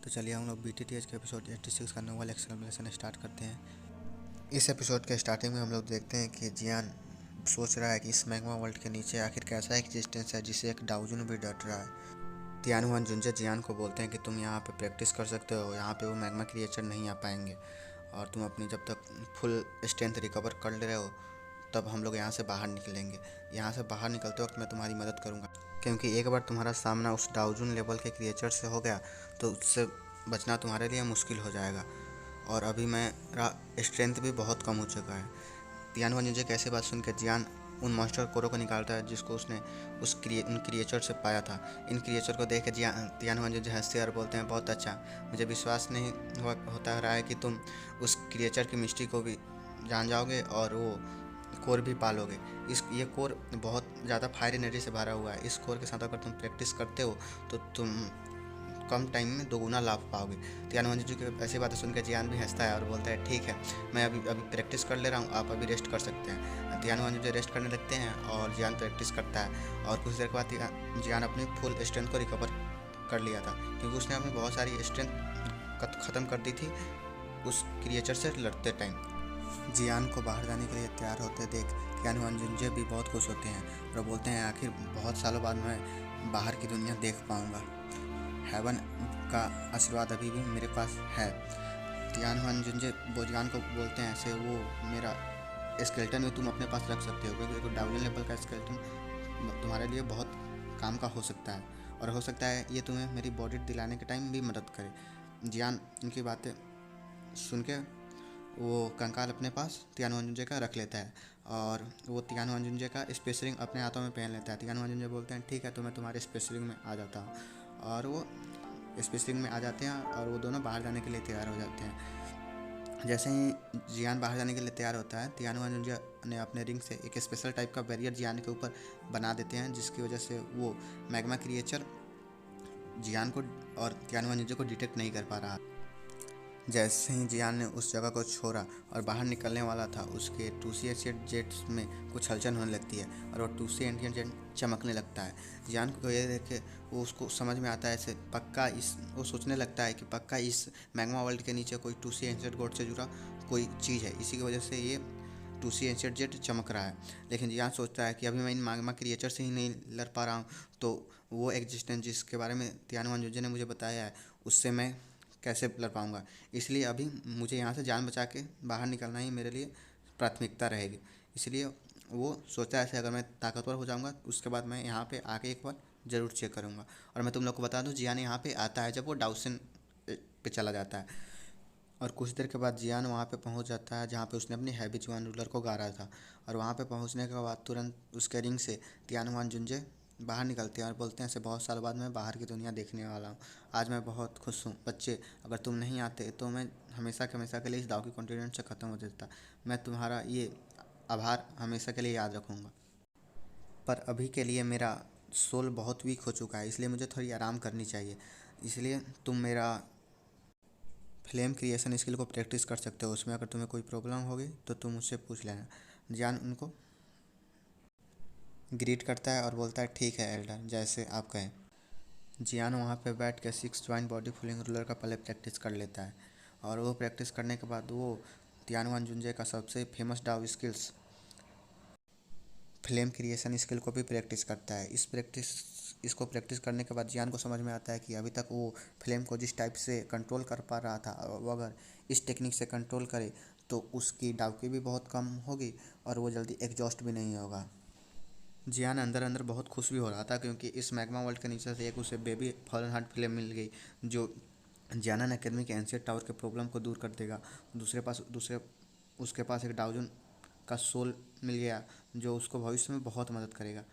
तो चलिए हम लोग BTTH के एपिसोड 86 का नोवेल एक्सप्लेनेशन स्टार्ट करते हैं। इस एपिसोड के स्टार्टिंग में हम लोग देखते हैं कि जियान सोच रहा है कि इस मैग्मा वर्ल्ड के नीचे आखिर कैसा एग्जिस्टेंस है जिसे एक डाउजुन भी डर रहा है। तियानहुआन जुंजे जियान को बोलते हैं कि तुम यहाँ पे प्रैक्टिस कर सकते हो, यहाँ पे वो मैग्मा क्रिएचर नहीं आ पाएंगे और तुम अपनी जब तक फुल स्ट्रेंथ रिकवर कर ले रहे हो तब हम लोग यहाँ से बाहर निकलेंगे। यहाँ से बाहर निकलते वक्त मैं तुम्हारी मदद करूँगा, क्योंकि एक बार तुम्हारा सामना उस डाउजुन लेवल के क्रिएचर से हो गया तो उससे बचना तुम्हारे लिए मुश्किल हो जाएगा। और अभी मेरा स्ट्रेंथ भी बहुत कम हो चुका है। तियानहुआन जुंजे कैसे बात सुन के जियान उन मॉन्स्टर कोरो को निकालता है जिसको उसने उन क्रिएचर से पाया था। इन क्रिएचर को देख के तियानहुआन जुंजे हंसते और बोलते हैं, बहुत अच्छा, मुझे विश्वास नहीं होता रहा है कि तुम उस क्रिएचर की मिस्ट्री को भी जान जाओगे और वो कोर भी पालोगे। ये कोर बहुत ज़्यादा फायर एनर्जी से भरा हुआ है। इस कोर के साथ अगर तुम प्रैक्टिस करते हो तो तुम कम टाइम में दोगुना लाभ पाओगे। तियानहुआन जुंजे की ऐसी बातें सुनकर जियान भी हंसता है और बोलता है, ठीक है, मैं अभी प्रैक्टिस कर ले रहा हूँ, आप अभी रेस्ट कर सकते हैं। तियानहुआन जुंजे रेस्ट करने लगते हैं और जियान प्रैक्टिस करता है और कुछ देर के बाद जियान अपनी फुल स्ट्रेंथ को रिकवर कर लिया था, क्योंकि उसने अपनी बहुत सारी स्ट्रेंथ ख़त्म कर दी थी उस क्रिएचर से लड़ते टाइम। जियान को बाहर जाने के लिए तैयार होते देख तियानहुआन जुंजे भी बहुत खुश होते हैं और बोलते हैं, आखिर बहुत सालों बाद मैं बाहर की दुनिया देख पाऊँगा। हेवन का आशीर्वाद अभी भी मेरे पास है। तियानहुआन जुंजे जियान को बोलते हैं, ऐसे वो मेरा स्केलेटन भी तुम अपने पास रख सकते हो, क्योंकि डाउन लेवल का स्केलेटन तुम्हारे लिए बहुत काम का हो सकता है और हो सकता है ये तुम्हें मेरी बॉडी दिलाने के टाइम भी मदद करे। जियान उनकी बातें सुन के वो कंकाल अपने पास तियानहुआन जुंजे का रख लेता है और वो तियानहुआन जुंजे का स्पेस रिंग अपने हाथों में पहन लेता है। तियानहुआन जुंजे बोलते हैं, ठीक है, तो मैं तुम्हारे स्पेस रिंग में आ जाता हूँ। और वो स्पेस रिंग में आ जाते हैं और वो दोनों बाहर जाने के लिए तैयार हो जाते हैं। जैसे ही जियान बाहर जाने के लिए तैयार होता है, तियानहुआन जुंजे ने अपने रिंग से एक स्पेशल टाइप का बैरियर जियान के ऊपर बना देते हैं, जिसकी वजह से वो मैग्मा क्रिएचर जियान को और तियानहुआन जुंजे को डिटेक्ट नहीं कर पा रहा। जैसे ही जियान ने उस जगह को छोड़ा और बाहर निकलने वाला था, उसके 2C एंशिएंट जेट्स में कुछ हलचल होने लगती है और वो 2C एंशिएंट जेट चमकने लगता है। जियान को ये देख के वो उसको समझ में आता है, ऐसे पक्का वो सोचने लगता है कि पक्का इस मैग्मा वर्ल्ड के नीचे कोई 2C एंशिएंट गॉड से जुड़ा कोई चीज़ है, इसी की वजह से ये 2C एंशिएंट जेट चमक रहा है। लेकिन जियान सोचता है कि अभी मैं इन मैग्मा क्रिएचर से ही नहीं लड़ पा रहा हूँ, तो वो एग्जिस्टेंस जिसके बारे में तियानहुआन जुंजे ने मुझे बताया है उससे मैं कैसे लड़ पाऊँगा। इसलिए अभी मुझे यहाँ से जान बचा के बाहर निकलना ही मेरे लिए प्राथमिकता रहेगी। इसलिए वो सोचता है, ऐसे अगर मैं ताकतवर हो जाऊँगा उसके बाद मैं यहाँ पे आके एक बार ज़रूर चेक करूँगा। और मैं तुम लोग को बता दूँ, जियान यहाँ पे आता है जब वो डाउसन पे चला जाता है और कुछ देर के बाद जियान वहाँ पे पहुँच जाता है जहाँ पे उसने अपनी हैबिचुआन रूलर को गाड़ा था। और वहाँ पे पहुँचने के बाद तुरंत उसके रिंग से तियानहुआन जुंजे बाहर निकलते हैं और बोलते हैं, ऐसे बहुत सालों बाद मैं बाहर की दुनिया देखने वाला हूँ, आज मैं बहुत खुश हूँ। बच्चे, अगर तुम नहीं आते तो मैं हमेशा के लिए इस दाव की कॉन्टिनेंट से ख़त्म हो जाता। मैं तुम्हारा ये आभार हमेशा के लिए याद रखूँगा, पर अभी के लिए मेरा सोल बहुत वीक हो चुका है, इसलिए मुझे थोड़ी आराम करनी चाहिए। इसलिए तुम मेरा फ्लेम क्रिएशन स्किल को प्रैक्टिस कर सकते हो, उसमें अगर तुम्हें कोई प्रॉब्लम होगी तो तुम मुझसे पूछ लेना। जियान उनको ग्रीट करता है और बोलता है, ठीक है एल्डर, जैसे आप कहें। जियान वहाँ पे बैठ के 6 जॉइंट बॉडी फुलिंग रूलर का पहले प्रैक्टिस कर लेता है और वो प्रैक्टिस करने के बाद वो तियानहुआन जुंजे का सबसे फेमस डाव स्किल्स फ्लेम क्रिएशन स्किल को भी प्रैक्टिस करता है। इसको प्रैक्टिस करने के बाद जियान को समझ में आता है कि अभी तक वो फ्लेम को जिस टाइप से कंट्रोल कर पा रहा था, वो अगर इस टेक्निक से कंट्रोल करे तो उसकी डाउकी भी बहुत कम होगी और वो जल्दी एग्जॉस्ट भी नहीं होगा। जियान अंदर अंदर बहुत खुश भी हो रहा था, क्योंकि इस मैग्मा वर्ल्ड के नीचे से एक उसे बेबी फॉलन हार्ट फ्लेम मिल गई जो जियानन एकेडमी के एंशिएंट टावर के प्रॉब्लम को दूर कर देगा। दूसरे उसके पास एक डाउजन का सोल मिल गया जो उसको भविष्य में बहुत मदद करेगा।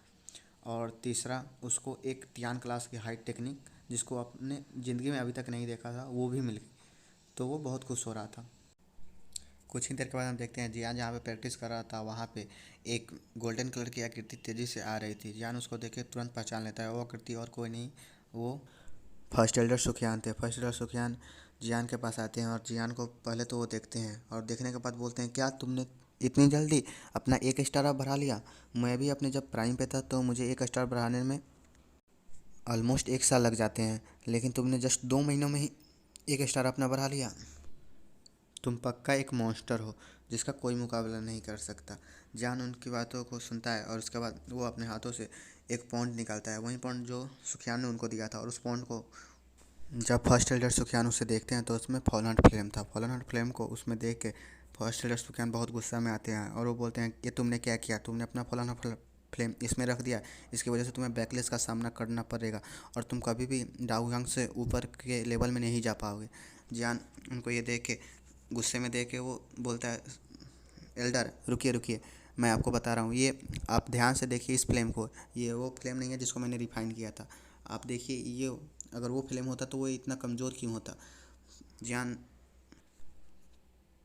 और तीसरा, उसको एक तियान क्लास की हाइट टेक्निक जिसको अपने ज़िंदगी में अभी तक नहीं देखा था वो भी मिल गई, तो वो बहुत खुश हो रहा था। कुछ ही देर के बाद हम देखते हैं जियान जहाँ पे प्रैक्टिस कर रहा था वहाँ पे एक गोल्डन कलर की आकृति तेज़ी से आ रही थी। जियान उसको देख के तुरंत पहचान लेता है, वो आकृति और कोई नहीं, वो फर्स्ट एल्डर सुखियान थे। फर्स्ट एल्डर सुखियान जियान के पास आते हैं और जियान को पहले तो वो देखते हैं और देखने के बाद बोलते हैं, क्या तुमने इतनी जल्दी अपना 1 स्टार अब बढ़ा लिया? मैं भी अपने जब प्राइम पे था तो मुझे 1 स्टार बढ़ाने में ऑलमोस्ट 1 साल लग जाते हैं, लेकिन तुमने जस्ट 2 महीनों में ही 1 स्टार अपना बढ़ा लिया। तुम पक्का एक मॉन्स्टर हो जिसका कोई मुकाबला नहीं कर सकता। जान उनकी बातों को सुनता है और उसके बाद वो अपने हाथों से एक पॉइंट निकालता है, वही पॉइंट जो सुखियान ने उनको दिया था। और उस पॉइंट को जब फर्स्ट एल्डर सुखियान उसे देखते हैं तो उसमें फॉलन फ्लेम था। फॉलन फ्लेम को उसमें देख के फर्स्ट एल्डर सुखियान बहुत गुस्सा में आते हैं और वो बोलते हैं ये तुमने क्या किया, तुमने अपना फॉलन फ्लेम इसमें रख दिया, इसकी वजह से तुम्हें बैकलेस का सामना करना पड़ेगा और तुम कभी भी डाउ से ऊपर के लेवल में नहीं जा पाओगे। जियान उनको ये देख के गुस्से में देख के वो बोलता है एल्डर रुकिए रुकिए, मैं आपको बता रहा हूँ, ये आप ध्यान से देखिए इस फ्लेम को, ये वो फ्लेम नहीं है जिसको मैंने रिफाइन किया था। आप देखिए ये अगर वो फ्लेम होता तो वो इतना कमज़ोर क्यों होता। जियान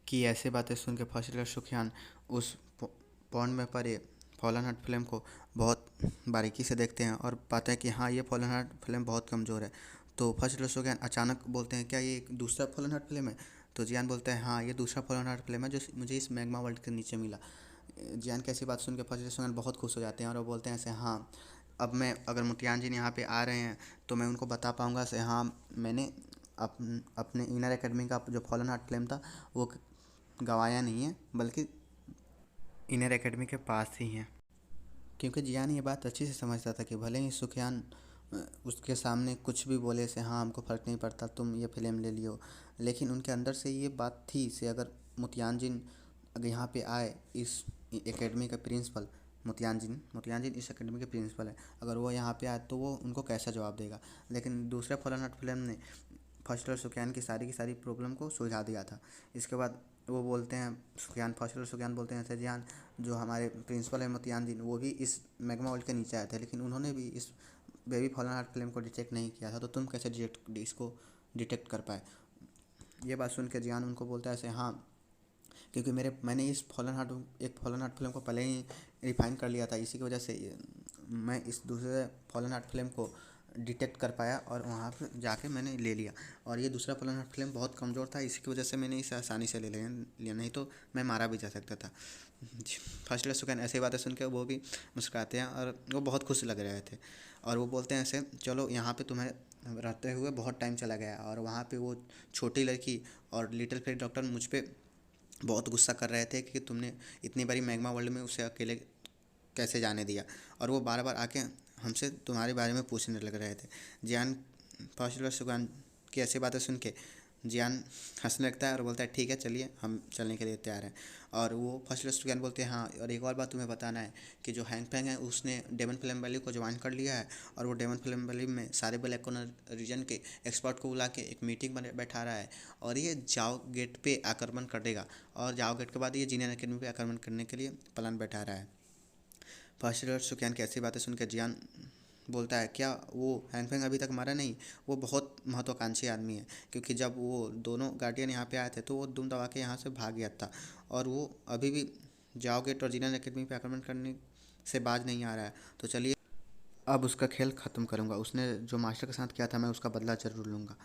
की ऐसे बातें सुन के फर्स्ट सुखियान उस पॉन्ड में पड़े फॉलन हार्ट फ्लेम को बहुत बारीकी से देखते हैं और पाते हैं कि हाँ ये फॉलन हार्ट फ्लेम बहुत कमज़ोर है। तो फर्स्ट सुखियान अचानक बोलते हैं क्या ये एक दूसरा फॉलन हार्ट फ्लेम है। तो जियान बोलता है हाँ ये दूसरा फॉलन हार्ट फ्लेम है जो मुझे इस मैग्मा वर्ल्ड के नीचे मिला। जियान की ऐसी बात सुन के फर्स्ट सुखियान बहुत खुश हो जाते हैं और वो बोलते हैं ऐसे हाँ अब मैं अगर मुटियान जी यहाँ पे आ रहे हैं तो मैं उनको बता पाऊँगा से हाँ मैंने अपने इनर एकेडमी का जो फॉलन हार्ट फ्लेम था वो गंवाया नहीं है बल्कि इनर एकेडमी के पास ही हैं। क्योंकि जियान ये बात अच्छी से समझता था कि भले ही सुखियान उसके सामने कुछ भी बोले से हाँ हमको फ़र्क नहीं पड़ता तुम ये फिल्म ले लियो, लेकिन उनके अंदर से ये बात थी से अगर मुतियान अगर यहाँ पे आए इस एकेडमी का प्रिंसिपल मुतियान जिन इस एकेडमी के प्रिंसिपल है, अगर वो यहाँ पे आए तो वो उनको कैसा जवाब देगा। लेकिन दूसरे फॉलन हार्ट फिल्म ने फर्स्ट और सुखियान की सारी प्रॉब्लम को सुलझा दिया था। इसके बाद वो बोलते हैं सुखियान फर्स्ट और सुखियान बोलते हैं जियान जो हमारे प्रिंसिपल है मुतियान जिन वो भी इस मैग्मा वर्ल्ड के नीचे आए थे लेकिन उन्होंने भी इस बेबी फॉलन हार्ट फिल्म को डिटेक्ट नहीं किया था, तो तुम कैसे इसको डिटेक्ट कर पाए। ये बात सुन के जियान उनको बोलता है ऐसे हाँ क्योंकि मैंने इस एक फॉलन हार्ट फिल्म को पहले ही रिफाइन कर लिया था, इसी की वजह से मैं इस दूसरे फॉलन हार्ट फिल्म को डिटेक्ट कर पाया और वहाँ पर जाके मैंने ले लिया। और ये दूसरा फॉलन हार्ट फिल्म बहुत कमज़ोर था, इसी की वजह से मैंने इसे आसानी से ले लिया, नहीं तो मैं मारा भी जा सकता था। फर्स्ट सुकैन ऐसी बातें सुन के वो भी मुस्कुराते हैं और वो बहुत खुश लग रहे थे और वो बोलते हैं ऐसे चलो यहाँ पे तुम्हें रहते हुए बहुत टाइम चला गया और वहाँ पे वो छोटी लड़की और लिटिल फेरी डॉक्टर मुझ पे बहुत गुस्सा कर रहे थे कि तुमने इतनी बड़ी मैग्मा वर्ल्ड में उसे अकेले कैसे जाने दिया, और वो बार बार आके हमसे तुम्हारे बारे में पूछने लग रहे थे। जियान फर्स्ट सुकैन की ऐसी बातें सुन के जियान हंसने लगता है और बोलता है ठीक है चलिए हम चलने के लिए तैयार हैं। और वो फर्स्ट सुकैन बोलते हैं हाँ और एक और बात तुम्हें बताना है कि जो हैंग फैंग है उसने डेमन फिल्म वैली को ज्वाइन कर लिया है और वो डेमन फिल्म वैली में सारे ब्लैक कॉर्नर रीजन के एक्सपर्ट को बुला के एक मीटिंग बैठा रहा है और ये जाओ गेट पे आक्रमण करेगा और जाओ गेट के बाद ये जीनियर अकेडमी पे आक्रमण करने के लिए प्लान बैठा रहा है। फर्स्ट सुकैन की ऐसी बातें सुनकर जियान बोलता है क्या वो हैंगफैंग अभी तक मरा नहीं, वो बहुत महत्वाकांक्षी आदमी है क्योंकि जब वो दोनों गार्डियन यहाँ पे आए थे तो वो दुम दबा के यहाँ से भाग गया था और वो अभी भी जाओ गेट और जीनियर अकेडमी पे आक्रमण करने से बाज नहीं आ रहा है। तो चलिए अब उसका खेल ख़त्म करूँगा, उसने जो मास्टर के साथ किया था मैं उसका बदला ज़रूर लूँगा।